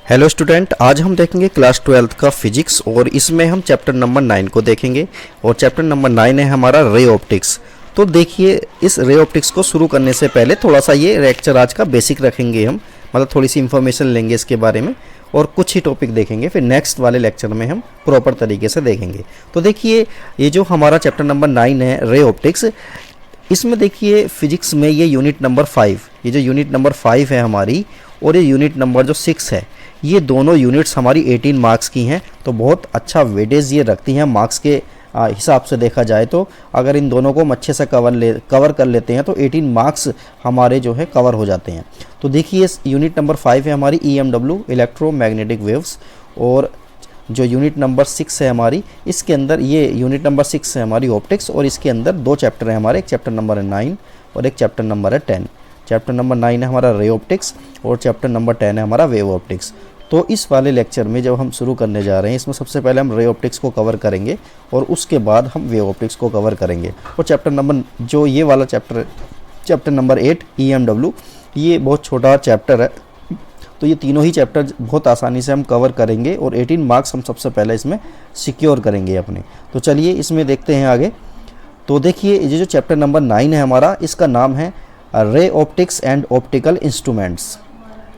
Hello student, आज हम देखेंगे क्लास 12th का फिजिक्स और इसमें हम चैप्टर नंबर 9 को देखेंगे। और चैप्टर नंबर 9 है हमारा रे ऑप्टिक्स। तो देखिए, इस रे ऑप्टिक्स को शुरू करने से पहले थोड़ा सा ये लेक्चर आज का बेसिक रखेंगे हम, मतलब थोड़ी सी इन्फॉर्मेशन लेंगे इसके बारे में और कुछ ही टॉपिक देखेंगे। फिर नेक्स्ट वाले लेक्चर में हम प्रॉपर तरीके से देखेंगे। तो देखिए, ये जो हमारा चैप्टर नंबर 9 है रे ऑप्टिक्स, इसमें देखिए फिजिक्स में ये यूनिट नंबर 5, ये जो यूनिट नंबर 5 है हमारी, और ये यूनिट नंबर जो 6 है, ये दोनों यूनिट्स हमारी 18 मार्क्स की हैं। तो बहुत अच्छा वेटेज ये रखती हैं मार्क्स के हिसाब से देखा जाए तो। अगर इन दोनों को हम अच्छे से कवर कर लेते हैं तो 18 मार्क्स हमारे जो है कवर हो जाते हैं। तो देखिए, यूनिट नंबर 5 है हमारी EMW, इलेक्ट्रोमैग्नेटिक वेव्स। और जो यूनिट नंबर 6 है हमारी, इसके अंदर ये यूनिट नंबर 6 है हमारी ऑप्टिक्स, और इसके अंदर दो चैप्टर हैं हमारे, एक चैप्टर नंबर है 9 और एक चैप्टर नंबर है 10। चैप्टर नंबर 9 है हमारा रे ऑप्टिक्स और चैप्टर नंबर 10 है हमारा वेव ऑप्टिक्स। तो इस वाले लेक्चर में जब हम शुरू करने जा रहे हैं, इसमें सबसे पहले हम रे ऑप्टिक्स को कवर करेंगे और उसके बाद हम वेव ऑप्टिक्स को कवर करेंगे। और चैप्टर नंबर जो ये वाला चैप्टर नंबर 8 EMW, ये बहुत छोटा चैप्टर है। तो ये तीनों ही चैप्टर बहुत आसानी से हम कवर करेंगे और 18 मार्क्स हम सबसे पहले इसमें सिक्योर करेंगे अपने। तो चलिए इसमें देखते हैं आगे। तो देखिए, ये जो चैप्टर नंबर 9 है हमारा, इसका नाम है ray optics and optical instruments.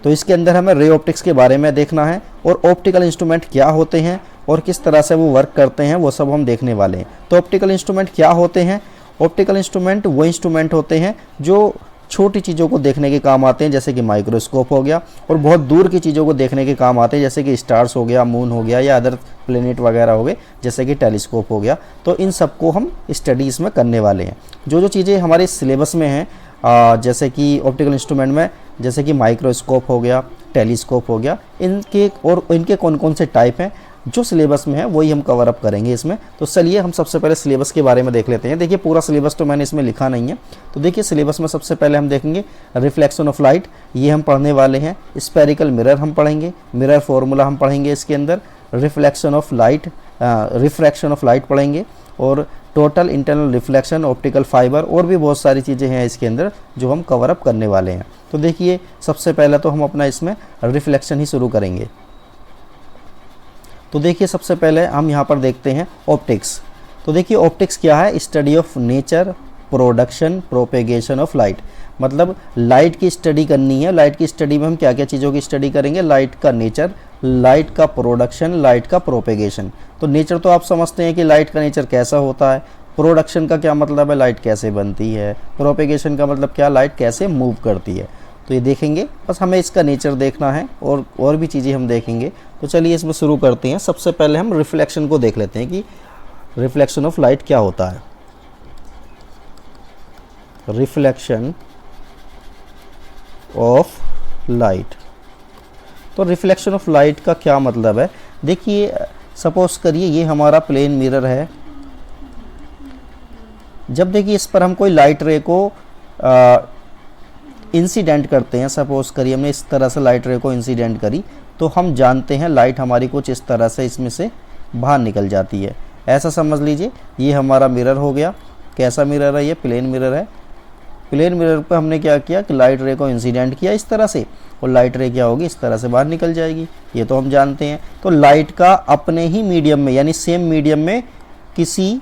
तो इसके अंदर हमें रे ऑप्टिक्स के बारे में देखना है और ऑप्टिकल इंस्ट्रूमेंट क्या होते हैं और किस तरह से वो वर्क करते हैं, वो सब हम देखने वाले हैं। तो ऑप्टिकल इंस्ट्रूमेंट क्या होते हैं? ऑप्टिकल इंस्ट्रूमेंट वो इंस्ट्रूमेंट होते हैं जो छोटी चीज़ों को देखने के काम आते हैं, जैसे कि माइक्रोस्कोप हो गया, और बहुत दूर की चीज़ों को देखने के काम आते हैं, जैसे कि स्टार्स हो गया, मून हो गया, या अदर प्लेनेट वगैरह हो गए, जैसे कि टेलीस्कोप हो गया। तो इन सबको हम स्टडी इसमें करने वाले हैं। जो जो चीज़ें हमारे सिलेबस में हैं, जैसे कि ऑप्टिकल इंस्ट्रूमेंट में, जैसे कि माइक्रोस्कोप हो गया, टेलीस्कोप हो गया, इनके कौन कौन से टाइप हैं जो सिलेबस में है वही हम कवर अप करेंगे इसमें। तो चलिए हम सबसे पहले सिलेबस के बारे में देख लेते हैं। देखिए, पूरा सिलेबस तो मैंने इसमें लिखा नहीं है। तो देखिए, सिलेबस में सबसे पहले हम देखेंगे रिफ्लेक्शन ऑफ लाइट, ये हम पढ़ने वाले हैं। स्पेरिकल मिरर हम पढ़ेंगे, मिरर फॉर्मूला हम पढ़ेंगे इसके अंदर। Reflection of light, refraction of light पढ़ेंगे, और total internal reflection, optical fibre, और भी बहुत सारी चीज़ें हैं इसके अंदर जो हम कवर अप करने वाले हैं। तो देखिए, सबसे पहले तो हम अपना इसमें रिफ्लेक्शन ही शुरू करेंगे। तो देखिए, सबसे पहले हम यहाँ पर देखते हैं ऑप्टिक्स। तो देखिए, ऑप्टिक्स क्या है? Study of nature, production, propagation of light. मतलब लाइट की स्टडी करनी है। लाइट की स्टडी में हम क्या क्या चीज़ों की स्टडी करेंगे? लाइट का नेचर, लाइट का प्रोडक्शन, लाइट का प्रोपेगेशन। तो नेचर तो आप समझते हैं कि लाइट का नेचर कैसा होता है। प्रोडक्शन का क्या मतलब है? लाइट कैसे बनती है। प्रोपेगेशन का मतलब क्या? लाइट कैसे मूव करती है। तो ये देखेंगे, बस हमें इसका नेचर देखना है और भी चीज़ें हम देखेंगे। तो चलिए इसमें शुरू करते हैं। सबसे पहले हम रिफ्लेक्शन को देख लेते हैं कि रिफ्लेक्शन ऑफ लाइट क्या होता है। Reflection of light. तो रिफ्लेक्शन ऑफ लाइट का क्या मतलब है? देखिए, सपोज करिए ये हमारा प्लेन मिरर है। जब देखिए इस पर हम कोई लाइट रे को इंसिडेंट करते हैं, सपोज करिए हमने इस तरह से लाइट रे को इंसिडेंट करी, तो हम जानते हैं लाइट हमारी कुछ इस तरह से इसमें से बाहर निकल जाती है। ऐसा समझ लीजिए ये हमारा मिरर हो गया। कैसा मिरर है? ये प्लेन मिरर है। प्लेन मिरर पर हमने क्या किया कि लाइट रे को इंसिडेंट किया इस तरह से, और लाइट रे क्या होगी? इस तरह से बाहर निकल जाएगी। ये तो हम जानते हैं। तो लाइट का अपने ही मीडियम में, यानी सेम मीडियम में किसी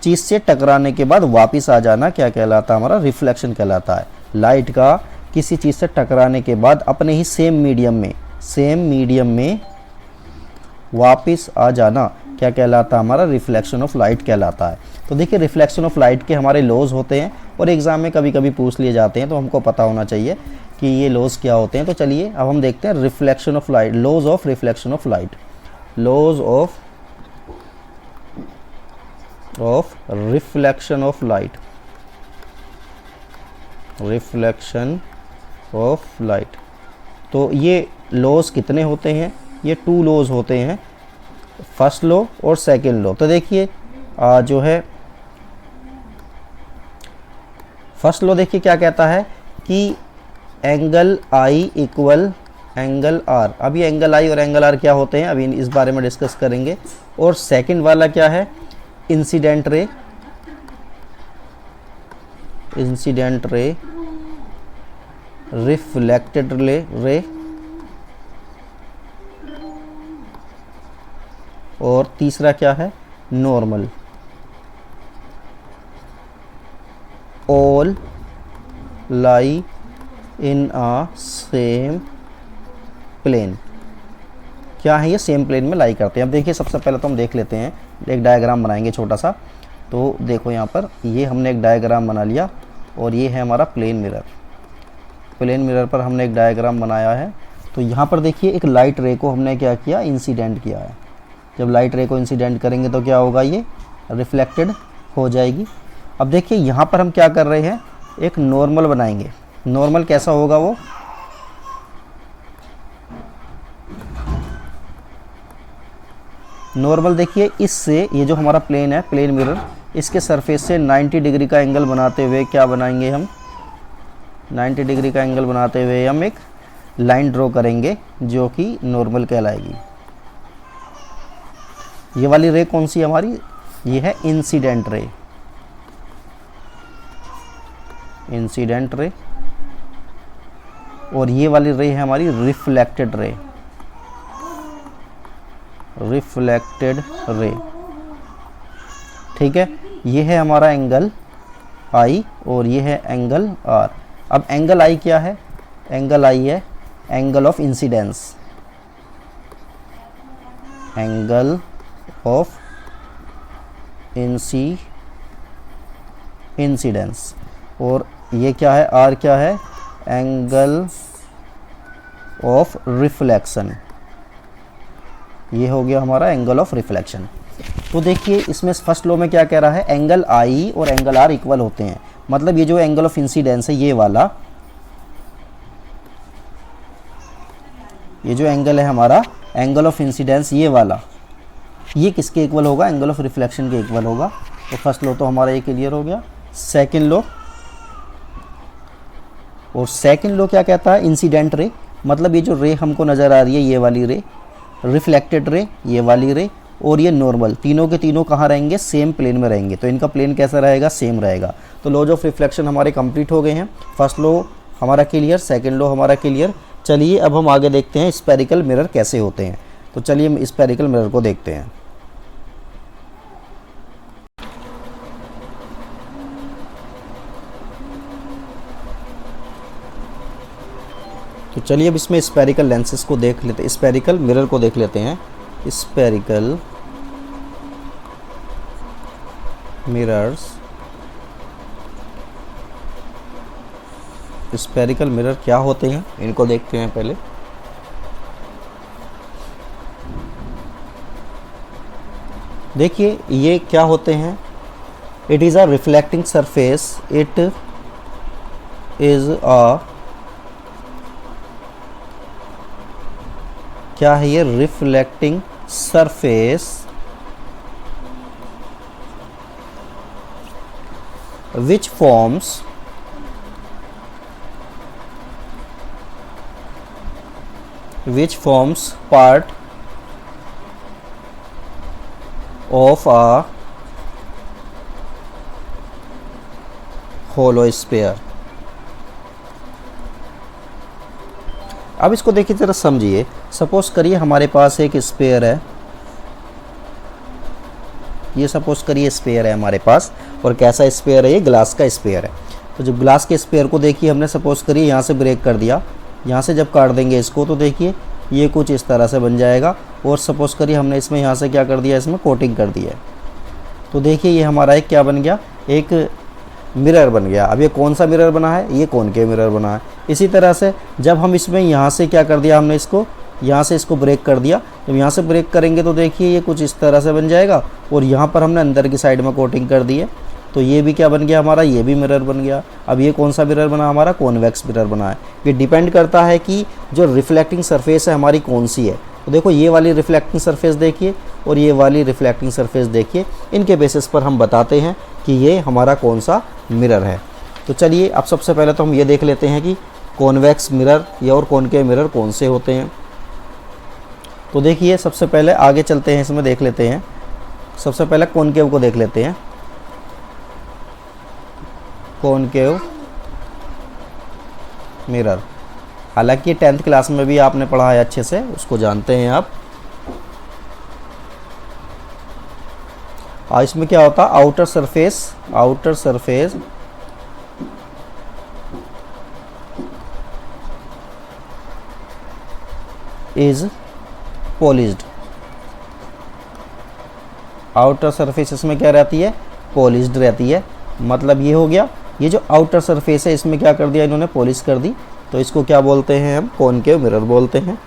चीज़ से टकराने के बाद वापस आ जाना क्या कहलाता है? हमारा रिफ्लेक्शन कहलाता है। लाइट का किसी चीज़ से टकराने के बाद अपने ही सेम मीडियम में वापस आ जाना क्या कहलाता है? हमारा रिफ्लेक्शन ऑफ लाइट कहलाता है। तो देखिए, रिफ्लेक्शन ऑफ लाइट के हमारे लॉज होते हैं और एग्जाम में कभी कभी पूछ लिए जाते हैं, तो हमको पता होना चाहिए कि ये लॉज क्या होते हैं। तो चलिए अब हम देखते हैं reflection of light, laws of reflection of light. Laws of reflection of light, reflection of light. तो ये लॉज कितने होते हैं? ये 2 लॉज होते हैं, फर्स्ट लॉ और सेकंड लॉ। तो देखिए जो है फर्स्ट लॉ, देखिए क्या कहता है कि angle I equal angle R. अभी एंगल आई और एंगल आर क्या होते हैं, अभी इस बारे में डिस्कस करेंगे। और सेकंड वाला क्या है? इंसिडेंट रे, रिफ्लेक्टेड रे और तीसरा क्या है, नॉर्मल। ऑल लाई इन आ सेम प्लेन। क्या है ये, सेम प्लेन में लाई करते हैं। अब देखिए सबसे पहले तो हम देख लेते हैं, एक डायग्राम बनाएंगे छोटा सा। तो देखो यहाँ पर ये हमने एक डायग्राम बना लिया और ये है हमारा प्लेन मिरर। प्लेन मिरर पर हमने एक डायग्राम बनाया है। तो यहाँ पर देखिए एक लाइट रे को हमने क्या किया, इंसिडेंट किया है। जब लाइट रे को इंसिडेंट करेंगे तो क्या होगा, ये रिफ्लेक्टेड हो जाएगी। अब देखिए यहाँ पर हम क्या कर रहे हैं, एक नॉर्मल बनाएंगे। नॉर्मल कैसा होगा वो, नॉर्मल देखिए इससे, ये जो हमारा प्लेन है, प्लेन मिरर, इसके सरफेस से 90 डिग्री का एंगल बनाते हुए क्या बनाएंगे हम, 90 डिग्री का एंगल बनाते हुए हम एक लाइन ड्रॉ करेंगे जो कि नॉर्मल कहलाएगी। ये वाली रे कौन सी है हमारी, ये है इंसिडेंट रे। Incident ray. और ये वाली रे है हमारी रिफ्लेक्टेड रे। रिफ्लेक्टेड रे, ठीक है। ये है हमारा एंगल आई और ये है एंगल आर। अब एंगल आई क्या है, एंगल आई है angle of incidence. Angle of incidence. और ये क्या है, आर क्या है, एंगल ऑफ रिफ्लेक्शन। ये हो गया हमारा एंगल ऑफ रिफ्लेक्शन। तो देखिए इसमें फर्स्ट लॉ में क्या कह रहा है, एंगल आई और एंगल आर इक्वल होते हैं। मतलब ये जो एंगल ऑफ इंसिडेंस है, ये वाला, ये जो एंगल है हमारा एंगल ऑफ इंसिडेंस, ये वाला, ये किसके इक्वल होगा, एंगल ऑफ रिफ्लेक्शन के इक्वल होगा। तो फर्स्ट लॉ तो हमारा ये क्लियर हो गया। सेकंड लॉ, और सेकंड लॉ क्या कहता है, इंसिडेंट रे, मतलब ये जो रे हमको नज़र आ रही है, ये वाली रे, रिफ्लेक्टेड रे, ये वाली रे, और ये नॉर्मल, तीनों के तीनों कहाँ रहेंगे, सेम प्लेन में रहेंगे। तो इनका प्लेन कैसा रहेगा, सेम रहेगा। तो लॉज ऑफ रिफ्लेक्शन हमारे कंप्लीट हो गए हैं। फर्स्ट लॉ हमारा क्लियर, सेकंड लॉ हमारा क्लियर। चलिए अब हम आगे देखते हैं स्फेरिकल मिरर कैसे होते हैं। तो चलिए हम स्फेरिकल मिरर को देखते हैं। तो चलिए अब इसमें स्फेरिकल लेंसेज को देख लेते हैं, स्फेरिकल मिरर को देख लेते हैं। स्फेरिकल मिरर्स, स्फेरिकल मिरर क्या होते हैं इनको देखते हैं पहले। देखिए ये क्या होते हैं, it is a reflecting surface, it is a, क्या है ये, reflecting surface which forms part of a hollow sphere। अब इसको देखिए जरा समझिए। सपोज करिए हमारे पास एक स्फीयर है, ये सपोज करिए स्फीयर है हमारे पास, और कैसा स्फीयर है, ये ग्लास का स्फीयर है। तो जब ग्लास के स्फीयर को देखिए हमने सपोज करिए यहाँ से ब्रेक कर दिया, यहाँ से जब काट देंगे इसको तो देखिए ये कुछ इस तरह से बन जाएगा। और सपोज करिए हमने इसमें यहाँ से क्या कर दिया, इसमें कोटिंग कर दी है, तो देखिए ये हमारा एक क्या बन गया, एक मिरर बन गया। अब ये कौन सा मिरर बना है, ये कॉनकेव मिरर बना है। इसी तरह से जब हम इसमें यहाँ से क्या कर दिया, हमने इसको यहाँ से इसको ब्रेक कर दिया, जब यहाँ से ब्रेक करेंगे तो देखिए ये कुछ इस तरह से बन जाएगा। और यहाँ पर हमने अंदर की साइड में कोटिंग कर दी है, तो ये भी क्या बन गया हमारा, ये भी मिरर बन गया। अब ये कौन सा मिरर बना हमारा, कॉन्वेक्स मिरर बना है। ये डिपेंड करता है कि जो रिफ्लेक्टिंग सरफेस है हमारी कौन सी है। तो देखो ये वाली रिफ्लेक्टिंग सरफेस देखिए और ये वाली रिफ्लेक्टिंग सरफेस देखिए, इनके बेसिस पर हम बताते हैं कि ये हमारा कौन सा मिरर है। तो चलिए अब सबसे पहले तो हम ये देख लेते हैं कि कॉन्वेक्स मिरर या और कॉनकेव मिरर कौन से होते हैं। तो देखिए सबसे पहले आगे चलते हैं, इसमें देख लेते हैं। सबसे पहले कॉनकेव को देख लेते हैं। कॉनकेव मिरर, हालांकि 10th क्लास में भी आपने पढ़ा है अच्छे से, उसको जानते हैं आप। इसमें क्या होता है, outer surface is polished. Outer surface इसमें क्या रहती है, पॉलिश्ड रहती है। मतलब ये हो गया, ये जो आउटर सरफेस है इसमें क्या कर दिया इन्होंने, पॉलिश कर दी, तो इसको क्या बोलते हैं हम, कॉनकेव मिरर बोलते हैं।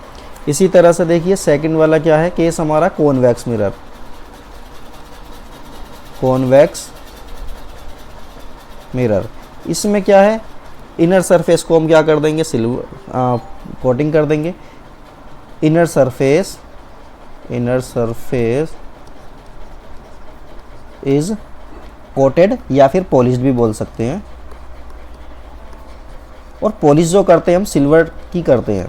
इसी तरह से देखिए सेकंड वाला क्या है, केस हमारा कॉन्वेक्स मिरर। कॉन्वेक्स मिरर, इसमें क्या है, इनर सरफेस को हम क्या कर देंगे, सिल्वर कोटिंग कर देंगे। इनर सरफेस इज कोटेड या फिर पॉलिश्ड भी बोल सकते हैं। और पॉलिश जो करते हैं हम सिल्वर की करते हैं,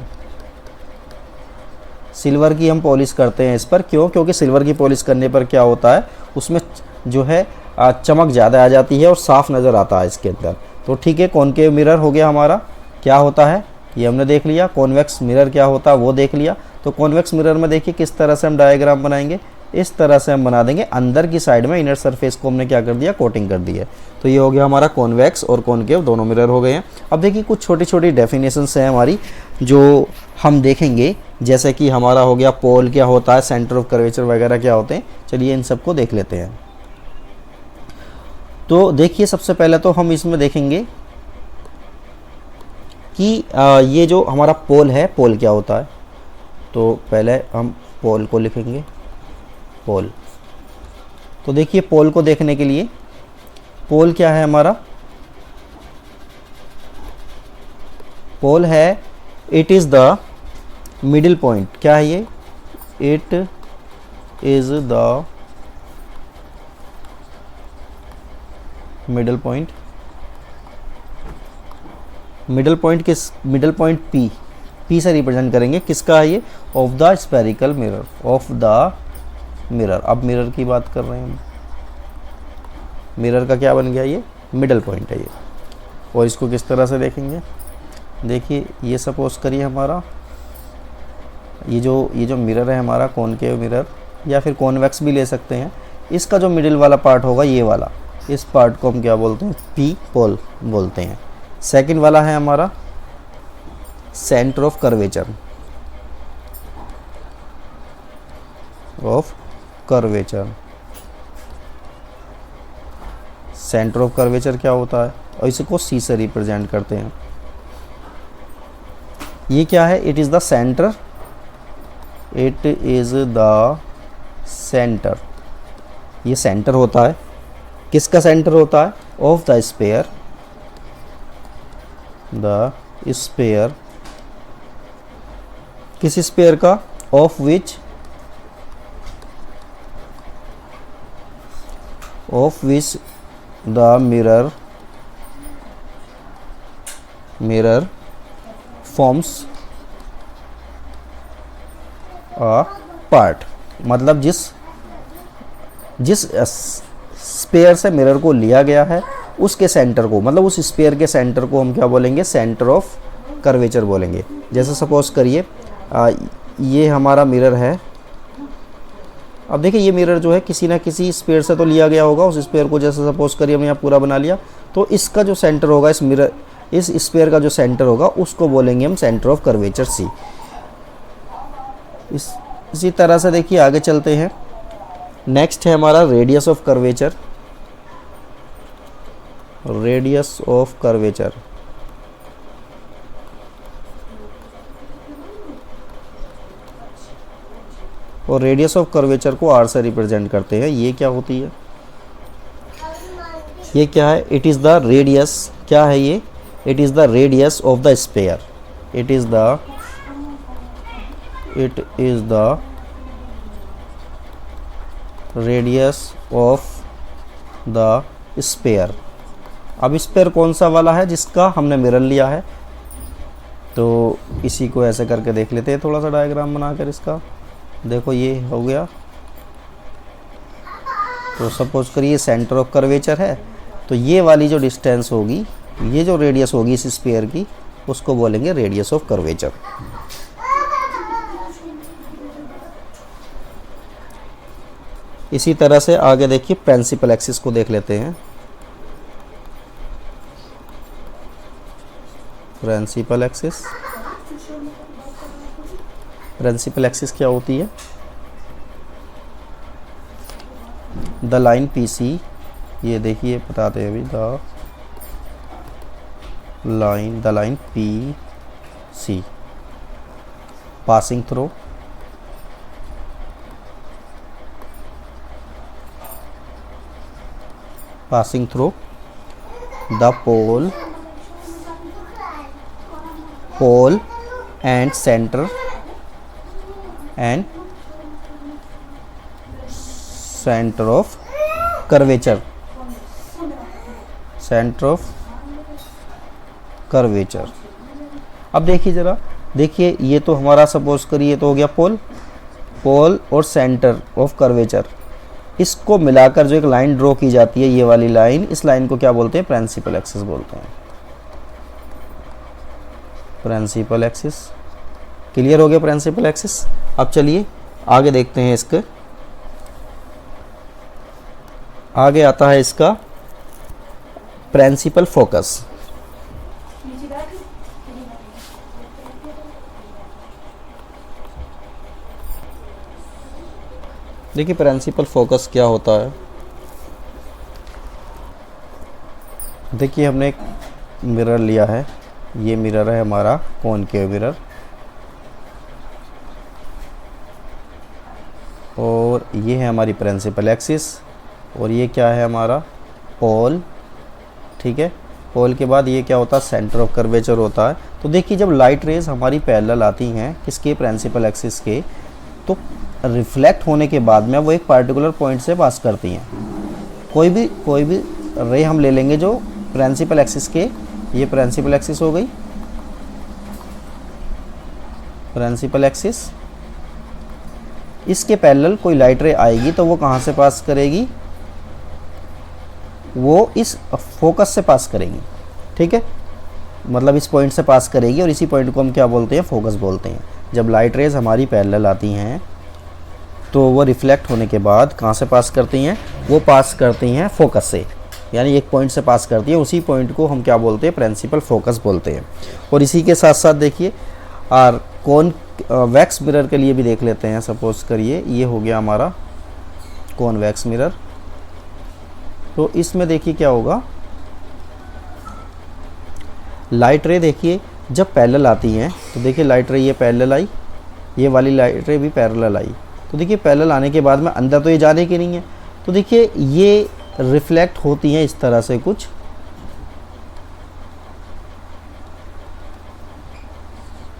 सिल्वर की हम पॉलिश करते हैं इस पर। क्यों, क्योंकि सिल्वर की पॉलिश करने पर क्या होता है, उसमें जो है चमक ज़्यादा आ जाती है और साफ नज़र आता है इसके अंदर। तो ठीक है, कॉनकेव मिरर हो गया हमारा, क्या होता है ये हमने देख लिया। कॉन्वेक्स मिरर क्या होता है वो देख लिया। तो कॉन्वेक्स मिरर में देखिए किस तरह से हम डायग्राम बनाएंगे, इस तरह से हम बना देंगे। अंदर की साइड में इनर सरफेस को हमने क्या कर दिया, कोटिंग कर दी है। तो ये हो गया हमारा कॉन्वेक्स और कॉनकेव दोनों मिरर हो गए हैं। अब देखिए कुछ छोटी छोटी डेफिनेशंस हैं हमारी जो हम देखेंगे, जैसे कि हमारा हो गया पोल क्या होता है, सेंटर ऑफ कर्वेचर वगैरह क्या होते हैं। चलिए इन सबको देख लेते हैं। तो देखिए सबसे पहले तो हम इसमें देखेंगे कि ये जो हमारा पोल है, पोल क्या होता है। तो पहले हम पोल को लिखेंगे, पोल। तो देखिए पोल को देखने के लिए, पोल क्या है हमारा, पोल है it is the middle point. क्या है ये, it is the middle point. Middle point किस, मिडल पॉइंट पी से रिप्रेजेंट करेंगे, किसका है ये, of the spherical mirror, of the mirror. अब मिरर की बात कर रहे हैं हम, मिरर का क्या बन गया, ये मिडल पॉइंट है ये। और इसको किस तरह से देखेंगे, देखिए ये सपोज करिए हमारा ये जो मिरर है हमारा, कॉनकेव मिरर या फिर कॉन्वेक्स भी ले सकते हैं। इसका जो मिडिल वाला पार्ट होगा ये वाला, इस पार्ट को हम क्या बोलते हैं, पी पोल बोलते हैं। सेकंड वाला है हमारा centre of curvature, centre of curvature क्या होता है, और इसको सी से रिप्रेजेंट करते हैं। ये क्या है, it is the centre, it is the centre. ये सेंटर होता है, किसका सेंटर होता है, of the sphere, the sphere, किस स्फीयर का, of which the mirror forms a part. मतलब जिस स्फीयर से मिरर को लिया गया है उसके सेंटर को, मतलब उस स्फीयर के सेंटर को हम क्या बोलेंगे, सेंटर ऑफ कर्वेचर बोलेंगे। जैसे सपोज करिए ये हमारा मिरर है। अब देखिए ये मिरर जो है किसी ना किसी स्फीयर से तो लिया गया होगा, उस स्फीयर को जैसे सपोज करिए हमने यहाँ पूरा बना लिया, तो इसका जो सेंटर होगा, इस मिरर, इस स्फीयर का जो सेंटर होगा उसको बोलेंगे हम सेंटर ऑफ कर्वेचर सी। इसी तरह से देखिए आगे चलते हैं। नेक्स्ट है हमारा radius of curvature, radius of curvature. और रेडियस ऑफ कर्वेचर को आर से रिप्रेजेंट करते हैं। ये क्या होती है, ये क्या है, इट इज़ द रेडियस, क्या है ये, it is the radius of the sphere, it is the radius of the sphere. अब स्फीयर कौन सा वाला है, जिसका हमने मिरर लिया है। तो इसी को ऐसे करके देख लेते हैं, थोड़ा सा डायग्राम बनाकर इसका। देखो ये हो गया। तो सपोज करिए सेंटर ऑफ कर्वेचर है, तो ये वाली जो डिस्टेंस होगी, ये जो रेडियस होगी इस स्फीयर की, उसको बोलेंगे रेडियस ऑफ कर्वेचर। इसी तरह से आगे देखिए प्रिंसिपल एक्सिस को देख लेते हैं। प्रिंसिपल एक्सिस, प्रिंसिपल एक्सिस क्या होती है? द लाइन पीसी, ये देखिए बताते हैं अभी, the line P C passing through the pole and center of curvature, अब देखिए ज़रा, देखिए ये तो हमारा सपोज करिए तो हो गया पोल और सेंटर ऑफ कर्वेचर, इसको मिलाकर जो एक लाइन ड्रॉ की जाती है, ये वाली लाइन, इस लाइन को क्या बोलते हैं? प्रिंसिपल एक्सिस बोलते हैं। प्रिंसिपल एक्सिस क्लियर हो गया, प्रिंसिपल एक्सिस। अब चलिए आगे देखते हैं इसके, आगे आता है इसका प्रिंसिपल फोकस। देखिए प्रिंसिपल फोकस क्या होता है। देखिए हमने एक मिरर लिया है, ये मिरर है हमारा कॉनकेव मिरर, और ये है हमारी प्रिंसिपल एक्सिस, और ये क्या है हमारा पोल, ठीक है। पोल के बाद ये क्या होता है? सेंटर ऑफ कर्वेचर होता है। तो देखिए जब लाइट रेज हमारी पैरेलल आती हैं किसके? प्रिंसिपल एक्सिस के, तो रिफ्लेक्ट होने के बाद में वो एक पार्टिकुलर पॉइंट से पास करती हैं। कोई भी रे हम ले लेंगे जो प्रिंसिपल एक्सिस के, ये प्रिंसिपल एक्सिस हो गई, प्रिंसिपल एक्सिस, इसके पैरेलल कोई लाइट रे आएगी तो वो कहाँ से पास करेगी? वो इस फोकस से पास करेगी, ठीक है, मतलब इस पॉइंट से पास करेगी, और इसी पॉइंट को हम क्या बोलते हैं? फोकस बोलते हैं। जब लाइट रेज हमारी पैरेलल आती हैं तो वो रिफ्लेक्ट होने के बाद कहाँ से पास करती हैं? वो पास करती हैं फोकस से, यानी एक पॉइंट से पास करती है, उसी पॉइंट को हम क्या बोलते हैं? प्रिंसिपल फोकस बोलते हैं। और इसी के साथ साथ देखिए और कॉन्वेक्स मिरर के लिए भी देख लेते हैं। सपोज करिए ये हो गया हमारा कॉन्वेक्स मिरर, तो इसमें देखिए क्या होगा, लाइट रे देखिए जब पैरेलल आती हैं तो देखिए लाइट रे ये पैरेलल आई, ये वाली लाइट रे भी पैरेलल आई, तो देखिए पैरेलल आने के बाद में अंदर तो ये जाने की नहीं है, तो देखिए ये रिफ्लेक्ट होती हैं इस तरह से कुछ,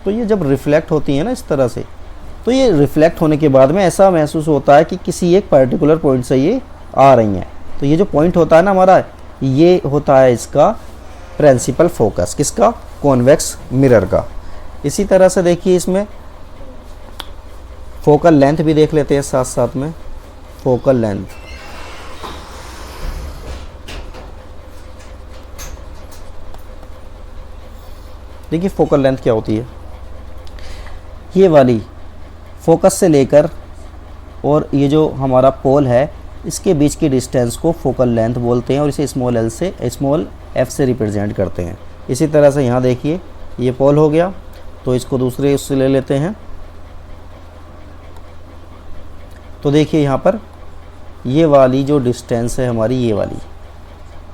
तो ये जब रिफ्लेक्ट होती है ना इस तरह से, तो ये रिफ्लेक्ट होने के बाद में ऐसा महसूस होता है कि किसी एक पर्टिकुलर पॉइंट से ये आ रही हैं। तो ये जो पॉइंट होता है ना हमारा, ये होता है इसका प्रिंसिपल फोकस, किसका? कॉन्वेक्स मिरर का। इसी तरह से देखिए इसमें फोकल लेंथ भी देख लेते हैं साथ साथ में। फोकल लेंथ, देखिए फोकल लेंथ क्या होती है? ये वाली फोकस से लेकर और ये जो हमारा पोल है इसके बीच की डिस्टेंस को फोकल लेंथ बोलते हैं, और इसे स्मॉल एफ से रिप्रेजेंट करते हैं। इसी तरह से यहाँ देखिए ये पोल हो गया, तो इसको दूसरे उससे ले लेते हैं, तो देखिए यहाँ पर ये वाली जो डिस्टेंस है हमारी, ये वाली,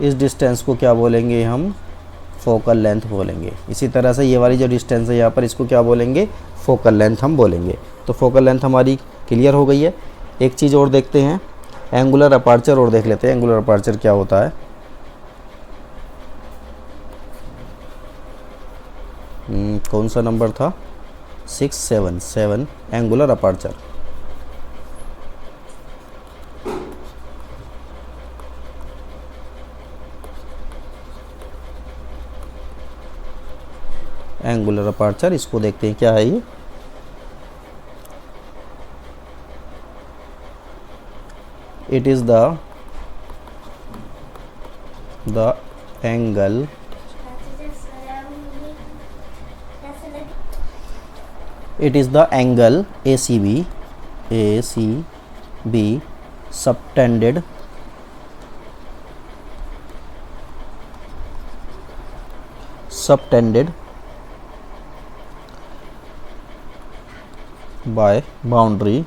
इस डिस्टेंस को क्या बोलेंगे हम? फोकल लेंथ बोलेंगे। इसी तरह से ये वाली जो डिस्टेंस है यहाँ पर, इसको क्या बोलेंगे? फोकल लेंथ हम बोलेंगे। तो फोकल लेंथ हमारी क्लियर हो गई है। एक चीज़ और देखते हैं, एंगुलर अपर्चर और देख लेते हैं। एंगुलर अपर्चर क्या होता है? कौन सा नंबर था? 677 एंगुलर अपर्चर। एंगुलर अपर्चर, इसको देखते हैं क्या है ये। It is the angle subtended by boundary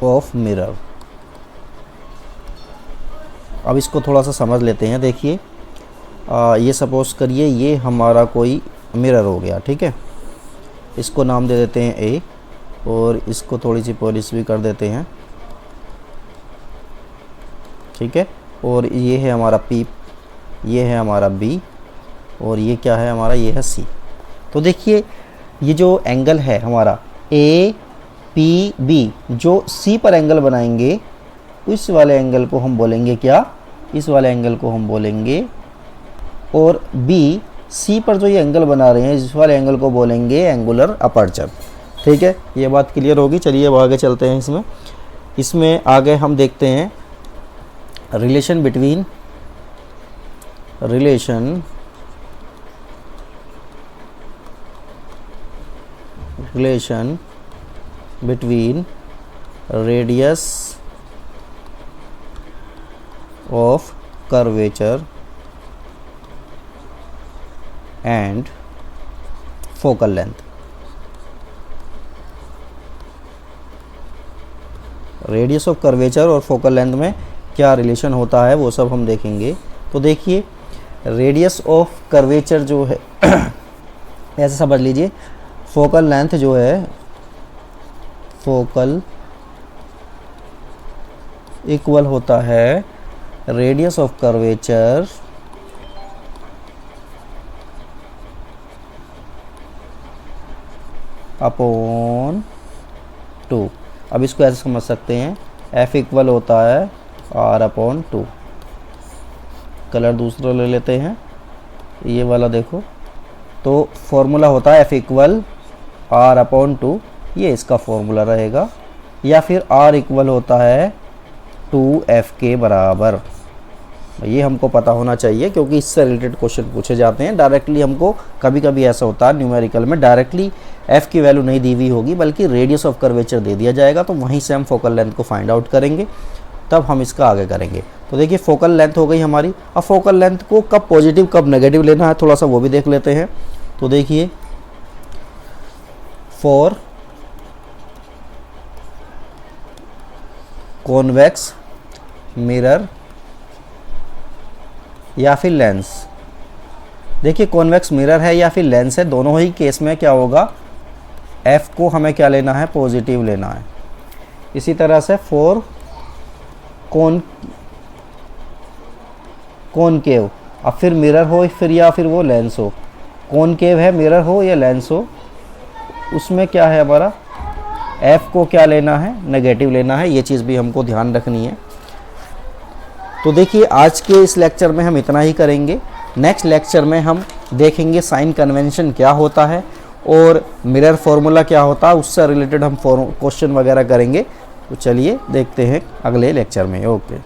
of mirror। अब इसको थोड़ा सा समझ लेते हैं। देखिए ये सपोज करिए ये हमारा कोई मिरर हो गया, ठीक है। इसको नाम दे देते हैं ए और इसको थोड़ी सी पॉलिश भी कर देते हैं, ठीक है। और ये है हमारा पी, ये है हमारा बी और ये क्या है हमारा, ये है सी। तो देखिए ये जो एंगल है हमारा ए पी बी, जो सी पर एंगल बनाएंगे इस वाले एंगल को हम बोलेंगे क्या, इस वाले एंगल को हम बोलेंगे, और बी सी पर जो ये एंगल बना रहे हैं इस वाले एंगल को बोलेंगे एंगुलर अपर्चर, ठीक है। ये बात क्लियर होगी। चलिए अब आगे चलते हैं। इसमें आगे हम देखते हैं relation between radius of curvature and focal length. Radius of curvature और फोकल लेंथ में क्या रिलेशन होता है वो सब हम देखेंगे। तो देखिए रेडियस ऑफ कर्वेचर जो है ऐसे समझ लीजिए, फोकल लेंथ जो है, फोकल इक्वल होता है रेडियस ऑफ कर्वेचर अपॉन 2। अब इसको ऐसे समझ सकते हैं, F इक्वल होता है R अपॉन 2। कलर दूसरा ले लेते हैं, ये वाला देखो। तो फॉर्मूला होता है F इक्वल R अपॉन 2, ये इसका फॉर्मूला रहेगा। या फिर R इक्वल होता है 2F के बराबर। ये हमको पता होना चाहिए क्योंकि इससे रिलेटेड क्वेश्चन पूछे जाते हैं। डायरेक्टली हमको कभी कभी ऐसा होता है न्यूमेरिकल में डायरेक्टली F की वैल्यू नहीं दी हुई होगी बल्कि रेडियस ऑफ कर्वेचर दे दिया जाएगा, तो वहीं से हम फोकल लेंथ को फाइंड आउट करेंगे, तब हम इसका आगे करेंगे। तो देखिए फोकल लेंथ हो गई हमारी। अब फोकल लेंथ को कब पॉजिटिव कब नेगेटिव लेना है थोड़ा सा वो भी देख लेते हैं। तो देखिए फॉर कॉन्वेक्स मिरर या फिर लेंस, देखिए कॉन्वेक्स मिरर है या फिर लेंस है, दोनों ही केस में क्या होगा, F को हमें क्या लेना है, पॉजिटिव लेना है। इसी तरह से फॉर कॉनकेव, अब फिर मिरर हो फिर या फिर वो लेंस हो, कॉनकेव है मिरर हो या लेंस हो, उसमें क्या है हमारा F को क्या लेना है, नेगेटिव लेना है। ये चीज़ भी हमको ध्यान रखनी है। तो देखिए आज के इस लेक्चर में हम इतना ही करेंगे। नेक्स्ट लेक्चर में हम देखेंगे साइन कन्वेंशन क्या होता है और मिरर फॉर्मूला क्या होता है, उससे रिलेटेड हम क्वेश्चन वगैरह करेंगे। तो चलिए देखते हैं अगले लेक्चर में। ओके।